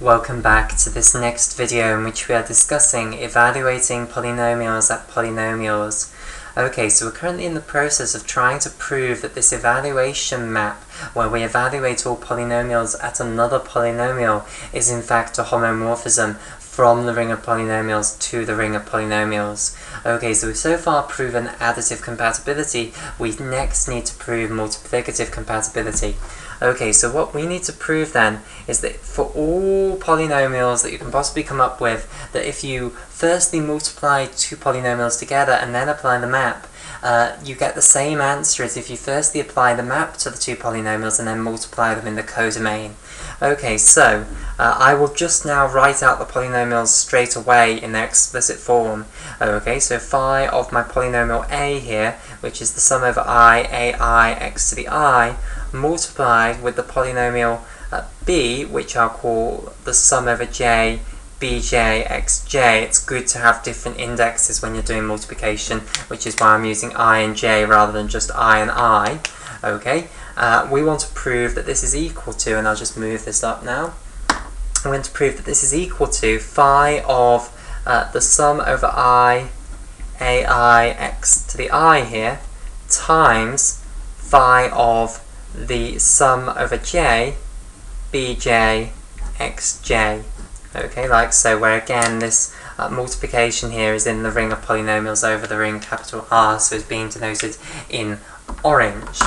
Welcome back to this next video in which we are discussing evaluating polynomials at polynomials. Okay, so we're currently in the process of trying to prove that this evaluation map, where we evaluate all polynomials at another polynomial, is in fact a homomorphism from the ring of polynomials to the ring of polynomials. Okay, so we've so far proven additive compatibility. We next need to prove multiplicative compatibility. Okay, so what we need to prove then is that for all polynomials that you can possibly come up with, that if you firstly multiply two polynomials together and then apply the map, you get the same answer as if you firstly apply the map to the two polynomials and then multiply them in the codomain. Okay, so I will just now write out the polynomials straight away in their explicit form. Okay, so phi of my polynomial a here, which is the sum over I, ai, x to the I, multiplied with the polynomial b, which I'll call the sum over j, bj, xj. It's good to have different indexes when you're doing multiplication, which is why I'm using I and j rather than just I and I. Okay, we want to prove that this is equal to, and I'll just move this up now. We want to prove that this is equal to phi of the sum over I, ai, x to the I here, times phi of the sum over j, bj, xj. Okay, like so, where again this multiplication here is in the ring of polynomials over the ring capital R, so it's being denoted in orange.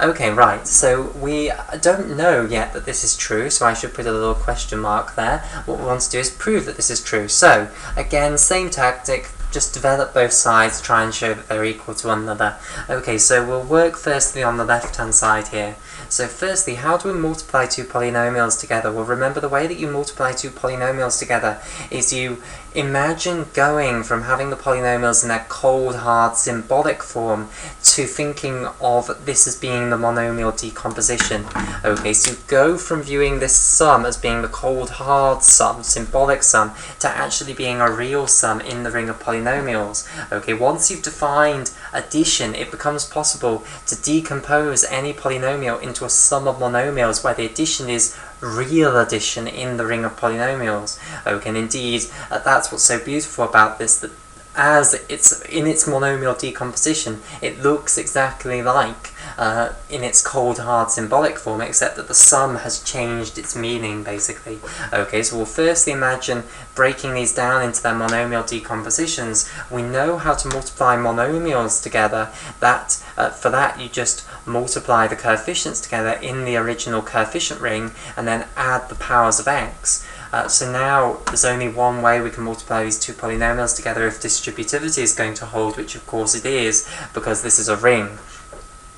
Okay, right, so we don't know yet that this is true, so I should put a little question mark there. What we want to do is prove that this is true. So, again, same tactic, just develop both sides, try and show that they're equal to one another. Okay, so we'll work firstly on the left-hand side here. So firstly, how do we multiply two polynomials together? Well, remember the way that you multiply two polynomials together is you imagine going from having the polynomials in their cold, hard, symbolic form to thinking of this as being the monomial decomposition. Okay, so you go from viewing this sum as being the cold, hard sum, symbolic sum, to actually being a real sum in the ring of polynomials. Okay, once you've defined addition, it becomes possible to decompose any polynomial into a sum of monomials where the addition is real addition in the ring of polynomials. Okay, and indeed, that's what's so beautiful about this, that as it's in its monomial decomposition, it looks exactly like in its cold, hard, symbolic form, except that the sum has changed its meaning, basically. Okay, so we'll firstly imagine breaking these down into their monomial decompositions. We know how to multiply monomials together. That for that, you just multiply the coefficients together in the original coefficient ring, and then add the powers of x. So now there's only one way we can multiply these two polynomials together if distributivity is going to hold, which of course it is, because this is a ring.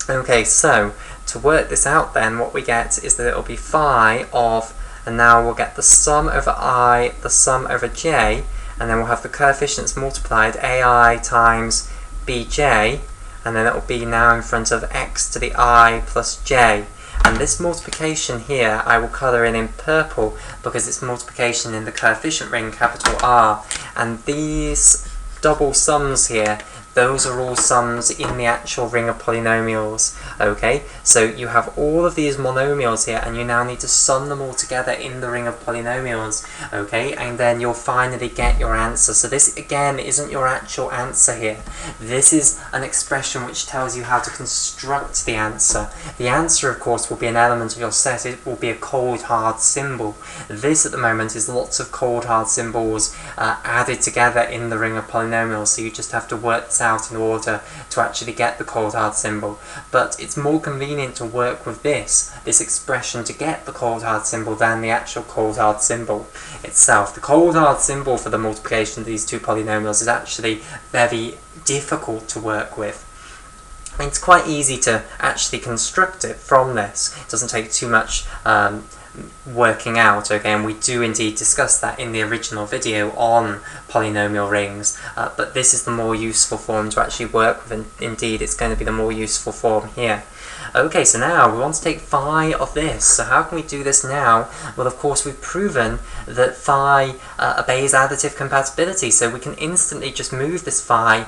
Okay, so to work this out then, what we get is that it will be phi of, and now we'll get the sum over I, the sum over j, and then we'll have the coefficients multiplied, ai times bj, and then it will be now in front of x to the I plus j. And this multiplication here I will colour in purple because it's multiplication in the coefficient ring capital R. And these double sums here, those are all sums in the actual ring of polynomials. Okay, so you have all of these monomials here, and you now need to sum them all together in the ring of polynomials. Okay, and then you'll finally get your answer. So this again isn't your actual answer here. This is an expression which tells you how to construct the answer. The answer, of course, will be an element of your set. It will be a cold, hard symbol. This at the moment is lots of cold, hard symbols added together in the ring of polynomials. So you just have to work this out in order to actually get the cold, hard symbol. But it's more convenient to work with this expression to get the cold, hard symbol than the actual cold, hard symbol itself. The cold, hard symbol for the multiplication of these two polynomials is actually very difficult to work with. It's quite easy to actually construct it from this. It doesn't take too much working out, okay, and we do indeed discuss that in the original video on polynomial rings, but this is the more useful form to actually work with, and indeed it's going to be the more useful form here. Okay, so now we want to take phi of this. So how can we do this now? Well, of course, we've proven that phi obeys additive compatibility, so we can instantly just move this phi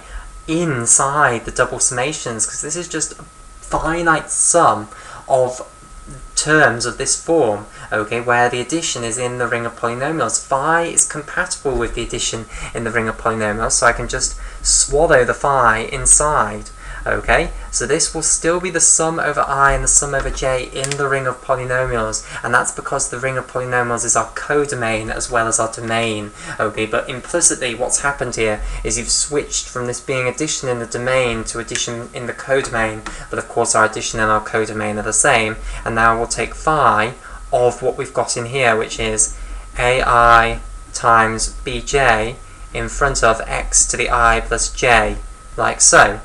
inside the double summations, because this is just a finite sum of terms of this form, okay, where the addition is in the ring of polynomials. Phi is compatible with the addition in the ring of polynomials, so I can just swallow the phi inside. Okay, so this will still be the sum over I and the sum over j in the ring of polynomials, and that's because the ring of polynomials is our codomain as well as our domain. Okay, but implicitly what's happened here is you've switched from this being addition in the domain to addition in the codomain, but of course our addition and our codomain are the same, and now we'll take phi of what we've got in here, which is ai times bj in front of x to the I plus j, like so.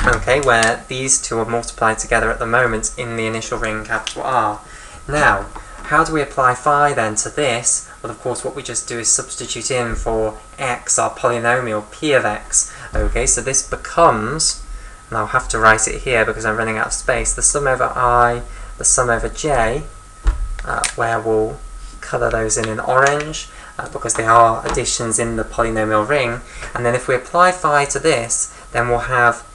Okay, where these two are multiplied together at the moment in the initial ring capital R. Now, how do we apply phi then to this? Well, of course, what we just do is substitute in for x, our polynomial, p of x. Okay, so this becomes, and I'll have to write it here because I'm running out of space, the sum over I, the sum over j, where we'll colour those in orange, because they are additions in the polynomial ring. And then if we apply phi to this, then we'll have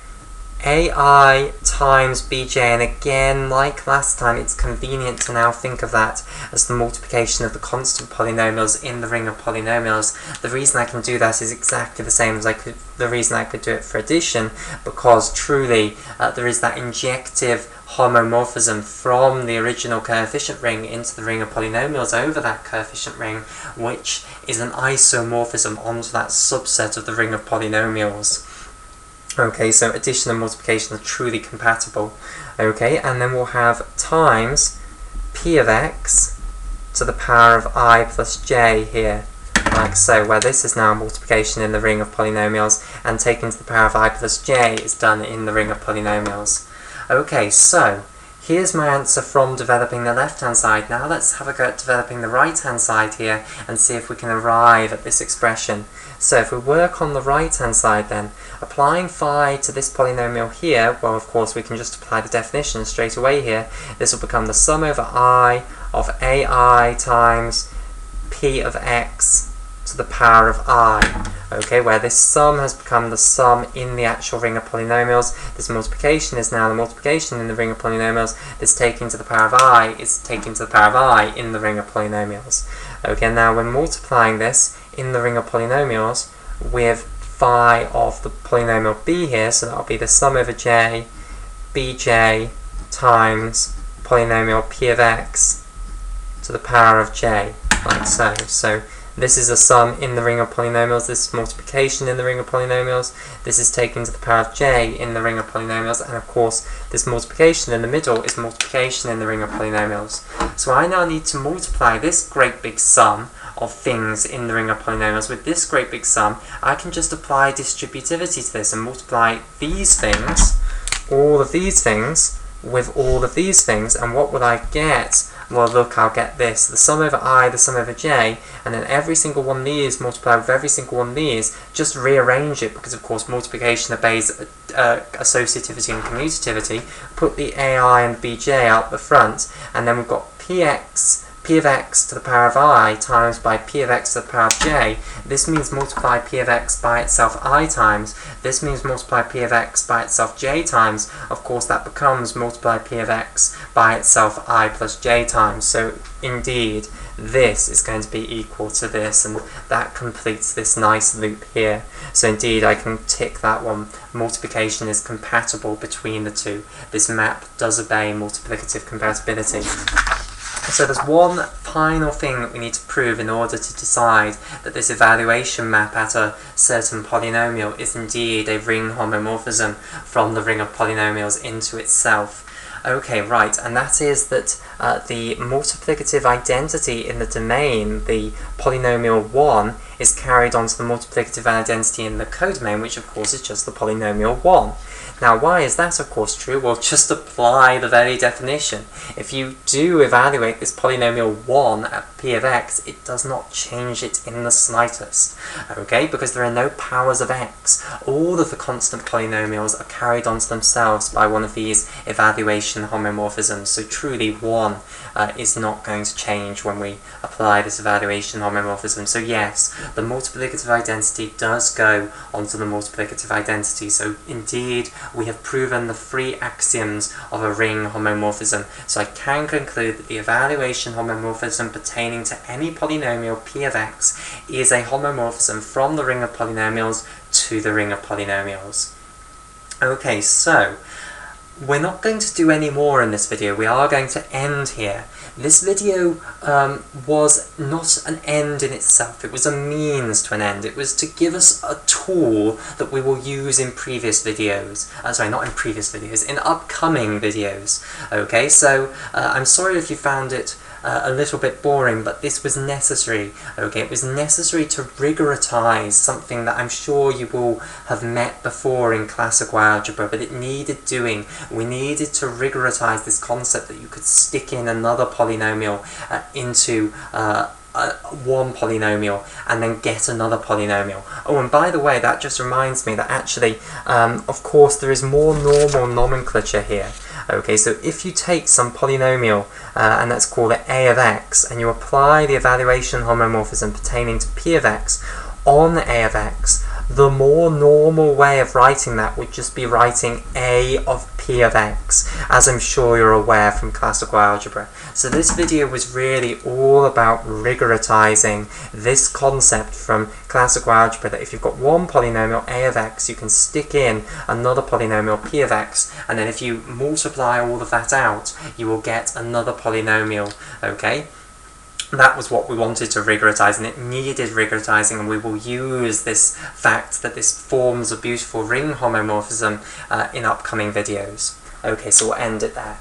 ai times bj, and again, like last time, it's convenient to now think of that as the multiplication of the constant polynomials in the ring of polynomials. The reason I can do that is exactly the same as the reason I could do it for addition, because truly there is that injective homomorphism from the original coefficient ring into the ring of polynomials over that coefficient ring, which is an isomorphism onto that subset of the ring of polynomials. Okay, so addition and multiplication are truly compatible. Okay, and then we'll have times p of x to the power of I plus j here, like so, where this is now multiplication in the ring of polynomials, and taken to the power of I plus j is done in the ring of polynomials. Okay, so here's my answer from developing the left-hand side. Now let's have a go at developing the right-hand side here and see if we can arrive at this expression. So if we work on the right-hand side then, applying phi to this polynomial here, well, of course, we can just apply the definition straight away here. This will become the sum over I of ai times p of x to the power of I. Okay, where this sum has become the sum in the actual ring of polynomials. This multiplication is now the multiplication in the ring of polynomials. This taken to the power of I is taken to the power of I in the ring of polynomials. Okay, now we're multiplying this in the ring of polynomials with phi of the polynomial b here, so that'll be the sum over j, bj times polynomial p of x to the power of j, like so. So this is a sum in the ring of polynomials, this is multiplication in the ring of polynomials, this is taken to the power of j in the ring of polynomials, and of course this multiplication in the middle is multiplication in the ring of polynomials. So I now need to multiply this great big sum of things in the ring of polynomials with this great big sum. I can just apply distributivity to this and multiply these things, all of these things, with all of these things, and what would I get? Well, look, I'll get this, the sum over I, the sum over j, and then every single one of these multiplied with every single one of these, just rearrange it, because of course multiplication obeys associativity and commutativity. Put the ai and bj out the front, and then we've got p of x to the power of I times by p of x to the power of j. This means multiply p of x by itself I times. This means multiply p of x by itself j times. Of course, that becomes multiply p of x by itself I plus j times. So indeed, this is going to be equal to this, and that completes this nice loop here. So indeed, I can tick that one. Multiplication is compatible between the two. This map does obey multiplicative compatibility. So there's one final thing that we need to prove in order to decide that this evaluation map at a certain polynomial is indeed a ring homomorphism from the ring of polynomials into itself. Okay, right, and that is that the multiplicative identity in the domain, the polynomial 1, is carried onto the multiplicative identity in the codomain, which of course is just the polynomial 1. Now, why is that of course true? Well, just apply the very definition. If you do evaluate this polynomial 1 at p of x, it does not change it in the slightest, okay? Because there are no powers of x. All of the constant polynomials are carried onto themselves by one of these evaluation homomorphisms. So truly 1 is not going to change when we apply this evaluation homomorphism. So yes, the multiplicative identity does go onto the multiplicative identity. So indeed, we have proven the 3 axioms of a ring homomorphism. So I can conclude that the evaluation homomorphism pertaining to any polynomial p of x is a homomorphism from the ring of polynomials to the ring of polynomials. Okay, so we're not going to do any more in this video. We are going to end here. This video was not an end in itself. It was a means to an end. It was to give us a tool that we will use in previous videos. Sorry, not in previous videos, in upcoming videos. Okay, so I'm sorry if you found it a little bit boring, but this was necessary. Okay, it was necessary to rigorotize something that I'm sure you will have met before in classical algebra, but it needed doing. We needed to rigorotize this concept that you could stick in another polynomial into one polynomial and then get another polynomial. Oh, and by the way, that just reminds me that actually, of course, there is more normal nomenclature here. Okay, so if you take some polynomial, and let's call it a of x, and you apply the evaluation homomorphism pertaining to p of x on a of x, the more normal way of writing that would just be writing a of p of x, as I'm sure you're aware from classical algebra. So this video was really all about rigorotizing this concept from classical algebra, that if you've got one polynomial a of x, you can stick in another polynomial p of x, and then if you multiply all of that out, you will get another polynomial. Okay? That was what we wanted to rigorotize, and it needed rigorotizing, and we will use this fact that this forms a beautiful ring homomorphism in upcoming videos. Okay, so we'll end it there.